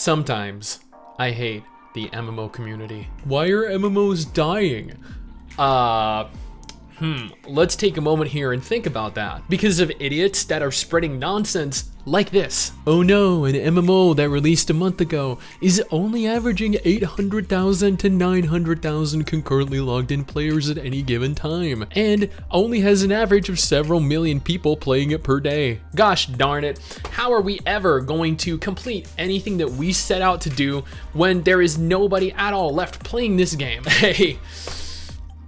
Sometimes I hate the MMO community. Why are MMOs dying? Let's take a moment here and think about that. Because of idiots that are spreading nonsense like this. Oh no, an MMO that released a month ago is only averaging 800,000 to 900,000 concurrently logged in players at any given time, and only has an average of several million people playing it per day. Gosh darn it, how are we ever going to complete anything that we set out to do when there is nobody at all left playing this game? Hey.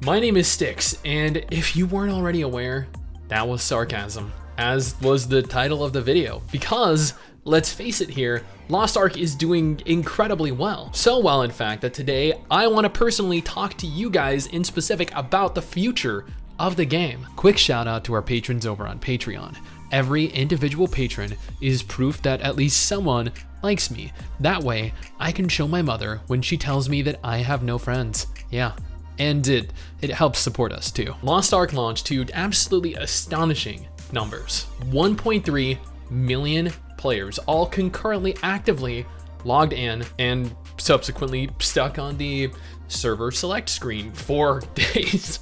My name is STIX, and if you weren't already aware, that was sarcasm, as was the title of the video, because, let's face it here, Lost Ark is doing incredibly well. So well, in fact, that today I want to personally talk to you guys in specific about the future of the game. Quick shout out to our patrons over on Patreon. Every individual patron is proof that at least someone likes me. That way, I can show my mother when she tells me that I have no friends. Yeah. And it helps support us too. Lost Ark launched to absolutely astonishing numbers. 1.3 million players, all concurrently actively logged in and subsequently stuck on the server select screen for days.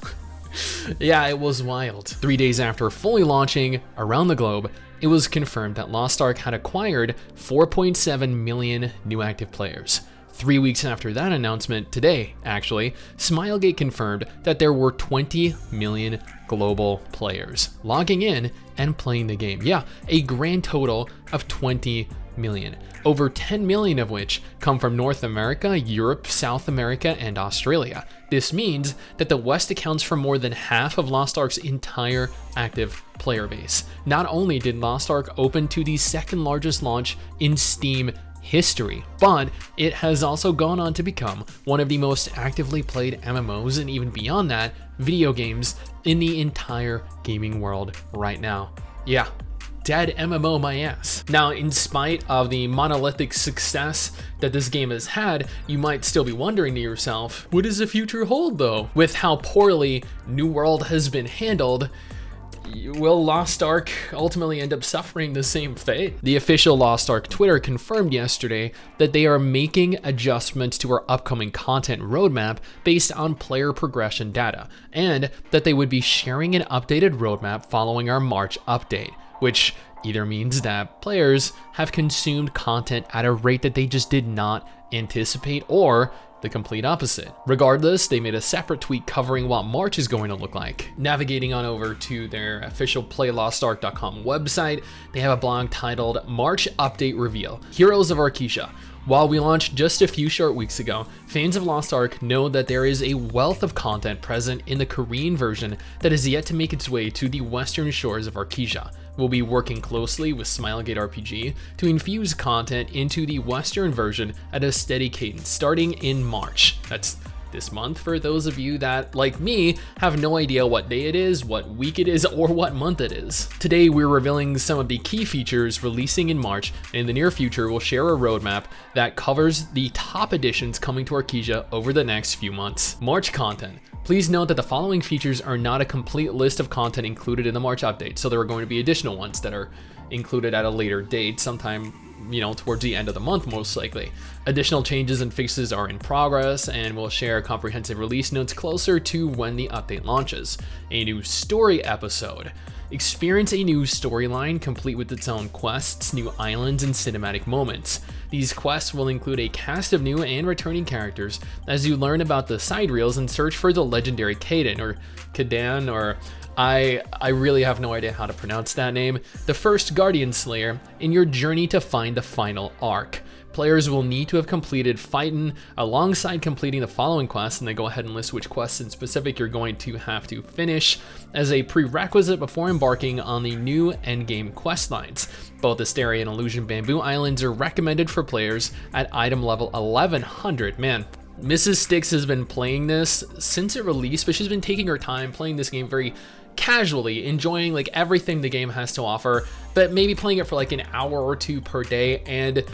Yeah, it was wild. 3 days after fully launching around the globe, it was confirmed that Lost Ark had acquired 4.7 million new active players. 3 weeks after that announcement, today actually, Smilegate confirmed that there were 20 million global players logging in and playing the game. Yeah, a grand total of 20 million. Over 10 million of which come from North America, Europe, South America, and Australia. This means that the West accounts for more than half of Lost Ark's entire active player base. Not only did Lost Ark open to the second largest launch in Steam history, but it has also gone on to become one of the most actively played MMOs, and even beyond that, video games in the entire gaming world right now. Yeah, dead MMO my ass. Now, in spite of the monolithic success that this game has had, you might still be wondering to yourself, what does the future hold though? With how poorly New World has been handled, will Lost Ark ultimately end up suffering the same fate? The official Lost Ark Twitter confirmed yesterday that they are making adjustments to our upcoming content roadmap based on player progression data, and that they would be sharing an updated roadmap following our March update, which either means that players have consumed content at a rate that they just did not anticipate, or the complete opposite. Regardless, they made a separate tweet covering what March is going to look like. Navigating on over to their official playlostark.com website, they have a blog titled March Update Reveal, Heroes of Arkesia. While we launched just a few short weeks ago, fans of Lost Ark know that there is a wealth of content present in the Korean version that is yet to make its way to the western shores of Arkesia. We'll be working closely with Smilegate RPG to infuse content into the western version at a steady cadence starting in March. That's this month for those of you that, like me, have no idea what day it is, what week it is, or what month it is. Today we're revealing some of the key features releasing in March, and in the near future we'll share a roadmap that covers the top additions coming to Arkesia over the next few months. March content. Please note that the following features are not a complete list of content included in the March update, so there are going to be additional ones that are included at a later date, sometime towards the end of the month most likely. Additional changes and fixes are in progress, and we'll share comprehensive release notes closer to when the update launches. A new story episode. Experience a new storyline complete with its own quests, new islands, and cinematic moments. These quests will include a cast of new and returning characters as you learn about the side reels and search for the legendary Kadan, or I really have no idea how to pronounce that name, the first Guardian Slayer, in your journey to find the final Ark. Players will need to have completed Fightin' alongside completing the following quests, and they go ahead and list which quests in specific you're going to have to finish as a prerequisite before embarking on the new endgame quest lines. Both Asteria and Illusion Bamboo Islands are recommended for players at item level 1100. Man, MRSSSTIX has been playing this since it released, but she's been taking her time playing this game very casually, enjoying like everything the game has to offer, but maybe playing it for like an hour or two per day. And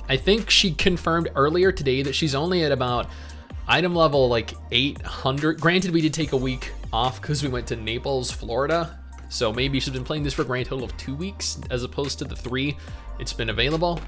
I think she confirmed earlier today that she's only at about item level like 800. Granted, we did take a week off because we went to Naples, Florida. So maybe she's been playing this for a grand total of 2 weeks as opposed to the 3 it's been available.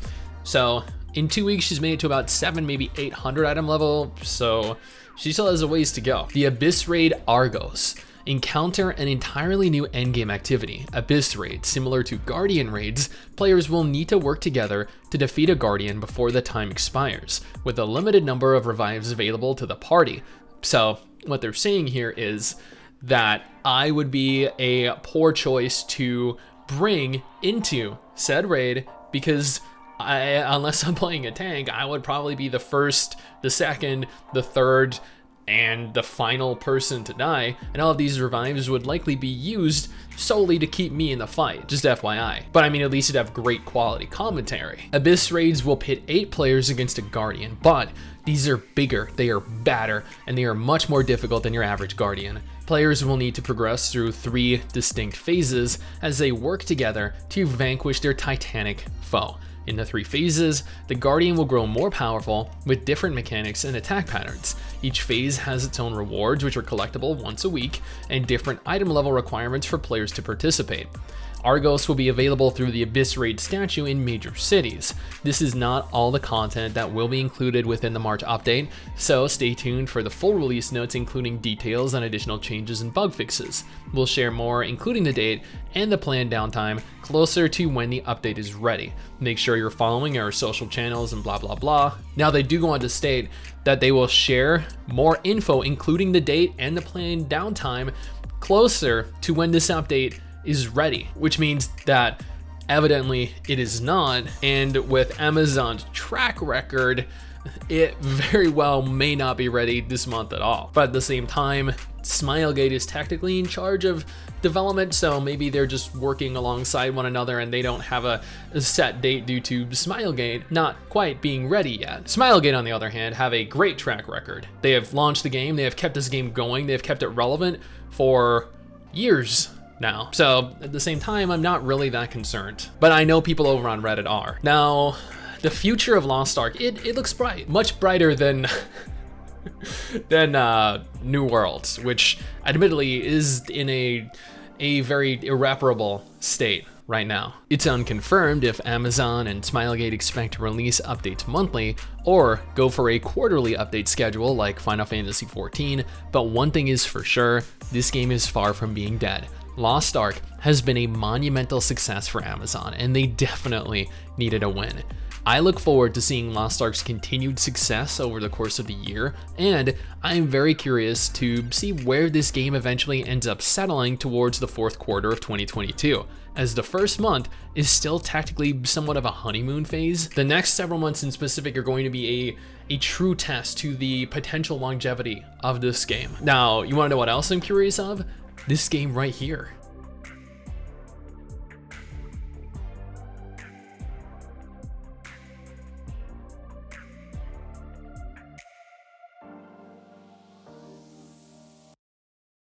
So In 2 weeks, she's made it to about 7, maybe 800 item level, so she still has a ways to go. The Abyss Raid Argos. Encounter an entirely new endgame activity, Abyss Raid. Similar to Guardian Raids, players will need to work together to defeat a Guardian before the time expires, with a limited number of revives available to the party. So what they're saying here is that I would be a poor choice to bring into said raid, because unless I'm playing a tank, I would probably be the first, the second, the third, and the final person to die, and all of these revives would likely be used solely to keep me in the fight, just FYI. But I mean, at least it'd have great quality commentary. Abyss Raids will pit 8 players against a Guardian, but these are bigger, they are badder, and they are much more difficult than your average Guardian. Players will need to progress through 3 distinct phases as they work together to vanquish their titanic foe. In the 3 phases, the Guardian will grow more powerful with different mechanics and attack patterns. Each phase has its own rewards, which are collectible once a week, and different item level requirements for players to participate. Argos will be available through the Abyss Raid statue in major cities. This is not all the content that will be included within the March update, so stay tuned for the full release notes including details on additional changes and bug fixes. We'll share more, including the date and the planned downtime, closer to when the update is ready. Make sure you're following our social channels and blah blah blah. Now they do go on to state that they will share more info, including the date and the planned downtime, closer to when this update is ready, which means that evidently it is not, and with Amazon's track record, it very well may not be ready this month at all. But at the same time, Smilegate is technically in charge of development, so maybe they're just working alongside one another and they don't have a set date due to Smilegate not quite being ready yet. Smilegate, on the other hand, have a great track record. They have launched the game, they have kept this game going, they have kept it relevant for years now. So at the same time, I'm not really that concerned, but I know people over on Reddit are. Now, the Future of Lost Ark, it looks bright, much brighter than New Worlds, which admittedly is in a very irreparable state right now. It's unconfirmed if Amazon and Smilegate expect to release updates monthly or go for a quarterly update schedule like Final Fantasy XIV, but one thing is for sure, this game is far from being dead. Lost Ark has been a monumental success for Amazon, and they definitely needed a win. I look forward to seeing Lost Ark's continued success over the course of the year, and I'm very curious to see where this game eventually ends up settling towards the 4th quarter of 2022, as the first month is still technically somewhat of a honeymoon phase. The next several months in specific are going to be a true test to the potential longevity of this game. Now, you wanna know what else I'm curious of? This game right here.